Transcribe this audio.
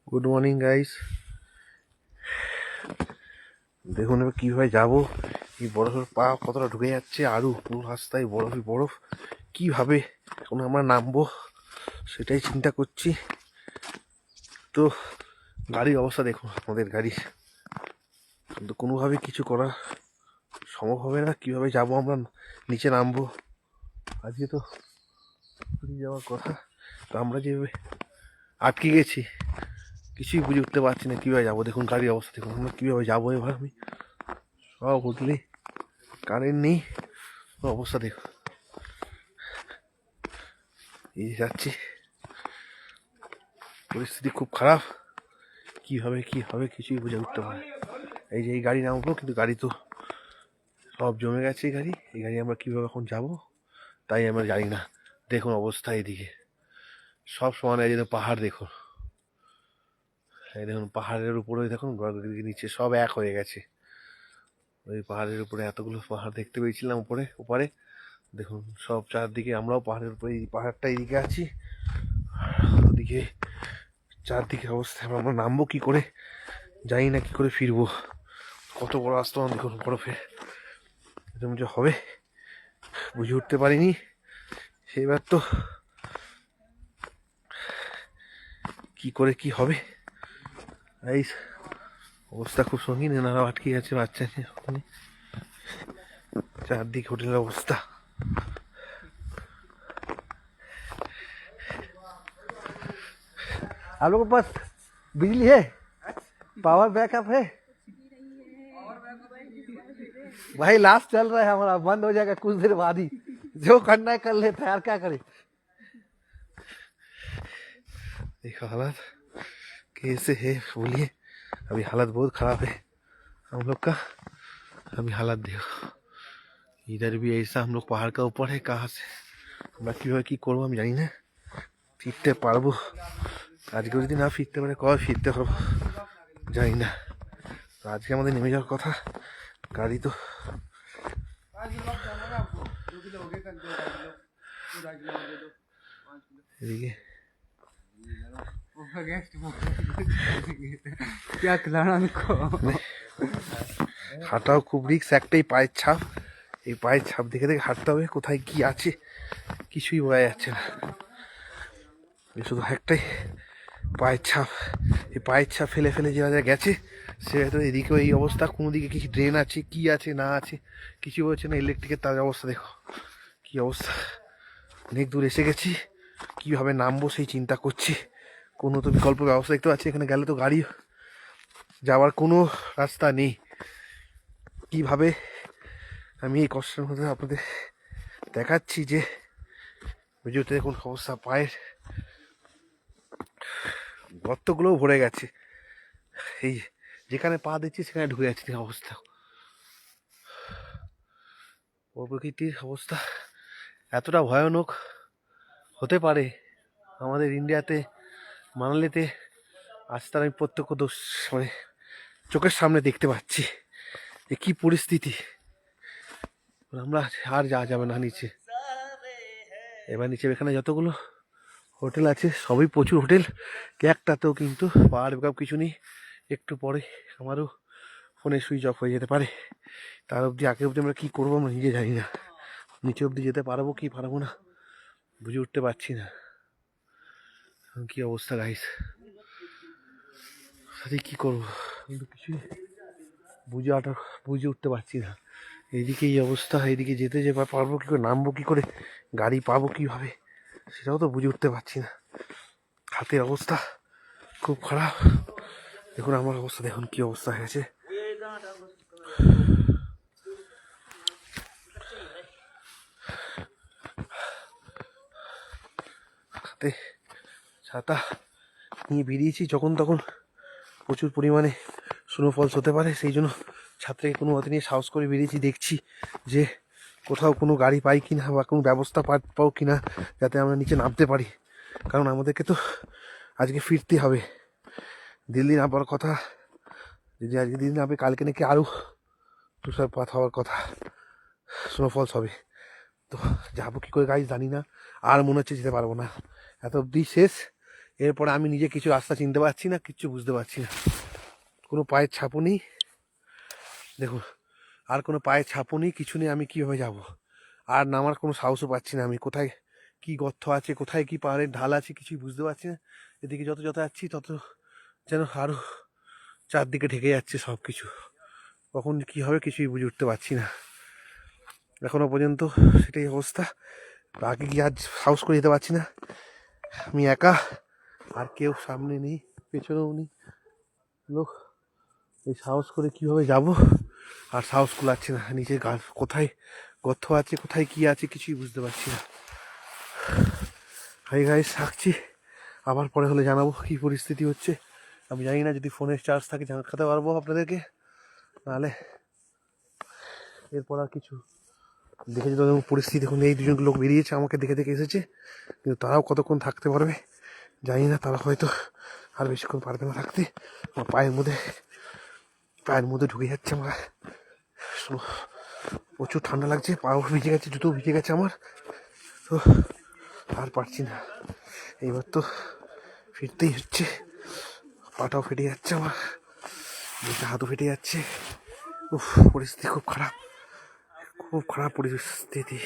Good morning guys. দেখুন এবার কীভাবে যাবো, এই বরফের পা কতটা ঢুকে যাচ্ছে, আরও পুরো রাস্তায় বরফই বরফ। কীভাবে এখন আমরা নামবো সেটাই চিন্তা করছি। তো গাড়ির অবস্থা দেখুন, আমাদের গাড়ি কিন্তু কোনোভাবে কিছু করা সম্ভব হবে না। কীভাবে যাবো আমরা, নিচে নামবো? আজকে তো পুরী যাওয়ার কথা, তো আমরা যেভাবে আটকে গেছি কিছুই বুঝে উঠতে পারছি না কীভাবে যাবো। দেখুন গাড়ির অবস্থা দেখুন, আমরা কীভাবে যাবো এবার। আমি সব হোটেলে কারেন্ট নেই, অবস্থা দেখুন, এই যাচ্ছি, পরিস্থিতি খুব খারাপ। কীভাবে কী হবে কিছুই বুঝে উঠতে পারে। এই যে এই গাড়ি নামবো, কিন্তু গাড়ি তো সব জমে গেছে। এই গাড়ি আমরা কীভাবে এখন যাব তাই আমরা জানি না। দেখুন অবস্থা, এদিকে সব সমান, এই যে পাহাড় দেখুন, এই দেখুন পাহাড়ের উপরে দেখুন, নিচে সব এক হয়ে গেছে। ওই পাহাড়ের উপরে এতগুলো পাহাড় দেখতে পেয়েছিলাম উপরে দেখুন সব চারদিকে। আমরাও পাহাড়ের উপরে, এই পাহাড়টা এইদিকে আছি, ওদিকে চারদিকে অবস্থা। আমরা নামবো কি করে জানি না, কি করে ফিরবো। কত বড় আস্তরণ দেখুন বরফে, এরকম যে হবে বুঝে উঠতে পারিনি। সেইবার তো কি করে কি হবে, এই অবস্থা খুব সঙ্গীন। এনারাও আটকে গেছে, বাচ্চা নিয়ে ওখানে। চারদিক হোটেলের অবস্থা। आप लोगों के पास बिजली है, पावर बैकअप है? भाई लास्ट चल रहा है हमारा, बंद हो जाएगा कुछ देर बाद ही। जो करना है कर लेते हैं, यार क्या करें। देखो हालात कैसे है, बोलिए। अभी हालत बहुत खराब है हम लोग का। अभी हालत देखो, इधर भी ऐसा, हम लोग पहाड़ का ऊपर है। कहाँ से আমরা কীভাবে কী করবো আমি জানি না। ফিরতে পারবো আজকে, যদি না ফিরতে পারে কবে ফিরতে হবে জানি না। তো আজকে আমাদের নেমে যাওয়ার কথা, গাড়ি তো এদিকে হাঁটাও খুব রিক্স। একটাই পায়ের ছাপ, এই পায়ের ছাপ দেখে দেখে হাঁটতে হবে। কোথায় কি আছে কিছুই বোঝা যাচ্ছে না, শুধু একটাই পায়ের ছাপ। এই পায়ের ছাপ ফেলে ফেলে যে গেছে সে হয়তো এদিকেও এই অবস্থা। কোনো দিকে কি ড্রেন আছে, কি আছে না আছে কিছু বলছে না। ইলেকট্রিকের তার অবস্থা দেখো কি অবস্থা। অনেক দূর এসে গেছি, কীভাবে নামবো সেই চিন্তা করছি। কোনো তো বিকল্প ব্যবস্থা দেখতে পাচ্ছি, এখানে গেলে তো গাড়ি যাওয়ার কোনো রাস্তা নেই। কিভাবে আমি এই কষ্টের মধ্যে আপনাদের দেখাচ্ছি যে ভিডিওতে দেখুন অবস্থা। পায়ের গর্তগুলোও ভরে গেছে, এই যেখানে পা দিচ্ছি সেখানে ঢুকে যাচ্ছে অবস্থা। ও প্রকৃতির অবস্থা এতটা ভয়ানক হতে পারে আমাদের ইন্ডিয়াতে, মানালিতে, আজ তার আমি প্রত্যক্ষ মানে চোখের সামনে দেখতে পাচ্ছি যে কী পরিস্থিতি। আমরা আর যাওয়া যাবে না নিচে। এবার নিচে এখানে যতগুলো হোটেল আছে সবই প্রচুর হোটেল, একটাতেও কিন্তু পাওয়ার ব্যাকআপ কিছু নেই। একটু পরে আমারও ফোনে সুইচ অফ হয়ে যেতে পারে। তার অবধি আগে অবধি আমরা কী করবো আমরা নিজে জানি না। নিচে অবধি যেতে পারবো কি পারবো না বুঝে উঠতে পারছি না। কি অবস্থা গাইস, সাথে কী করবো কিন্তু কিছুই বুঝে উঠতে পারছি না। এইদিকে এই অবস্থা, এইদিকে যেতে পারবো কী করে, নামবো কী করে, গাড়ি পাবো কীভাবে সেটাও তো বুঝে উঠতে পারছি না। হাতের অবস্থা খুব খারাপ। দেখুন আমার অবস্থা দেখুন কী অবস্থা হয়েছে। হাতে ছাতা নিয়ে বেরিয়েছি, যখন তখন প্রচুর পরিমাণে স্নোফলস হতে পারে, সেই জন্য ছাত্রীকে কোনো মতে নিয়ে সাহস করে বেরিয়েছি। দেখছি যে কোথাও কোনো গাড়ি পাই কিনা বা কোনো ব্যবস্থা পাও কিনা যাতে আমরা নিচে নামতে পারি, কারণ আমাদেরকে তো আজকে ফিরতে হবে। দিল্লি নামার কথা, যদি আজকে দিল্লি নামে কালকে নাকি আরও তুষারপাত হওয়ার কথা, স্নোফলস হবে। তো যাবো কী করে গাইজ জানি না, আর মনে হচ্ছে যেতে পারবো না। এত অবধি শেষ, এরপরে আমি নিজে কিছু রাস্তা চিনতে পারছি না, কিচ্ছু বুঝতে পারছি না। কোনো পায়ের ছাপও নেই, দেখুন আর কোনো পায়ের ছাপও নেই, কিছু নেই। আমি কীভাবে যাব? আর নামার কোনো সাহসও পাচ্ছি না। আমি কোথায় কি গর্ত আছে, কোথায় কি পাহাড়ের ঢাল আছে, কিছুই বুঝতে পারছি না। এদিকে যত যত যাচ্ছি তত যেন আরও চারদিকে ঢেকে যাচ্ছে সব কিছু। কখন কী হবে কিছুই বুঝে উঠতে পারছি না এখনো পর্যন্ত, সেটাই অবস্থা। আগে গিয়ে আজ সাহস করে যেতে পারছি না। আমি একা, আর কেউ সামনে নেই, পেছনেও নেই লোক। এই সাহস করে কীভাবে যাব? আর সাহস কুলাচ্ছে না। নিচে কোথায় গর্ত আছে, কোথায় কি আছে, কিছুই বুঝতে পারছি না। হাই গাইস, থাকছি, আবার পরে হলে জানাবো কী পরিস্থিতি হচ্ছে। আমি জানি না, যদি ফোনের চার্জ থাকে জানাতে পারবো আপনাদেরকে, নাহলে এরপর আর কিছু দেখেছি। তো পরিস্থিতি দেখুন, এই দুজন লোক বেরিয়েছে, আমাকে দেখে দেখে এসেছে, কিন্তু তারাও কতক্ষণ থাকতে পারবে জানি না। তারা হয়তো আর বেশিক্ষণ পারবে না থাকতে। আমার পায়ের মধ্যে ঢুকে যাচ্ছে আমার। প্রচুর ঠান্ডা লাগছে, পাও ভিজে গেছে, জুতো ভিজে গেছে আমার। তো আর পারছি না, এইবার তো ফিরতেই হচ্ছে। পাটাও ফেটে যাচ্ছে আমার, হাতও ফেটে যাচ্ছে। উফ, পরিস্থিতি খুব খারাপ, খুব খারাপ পরিস্থিতি।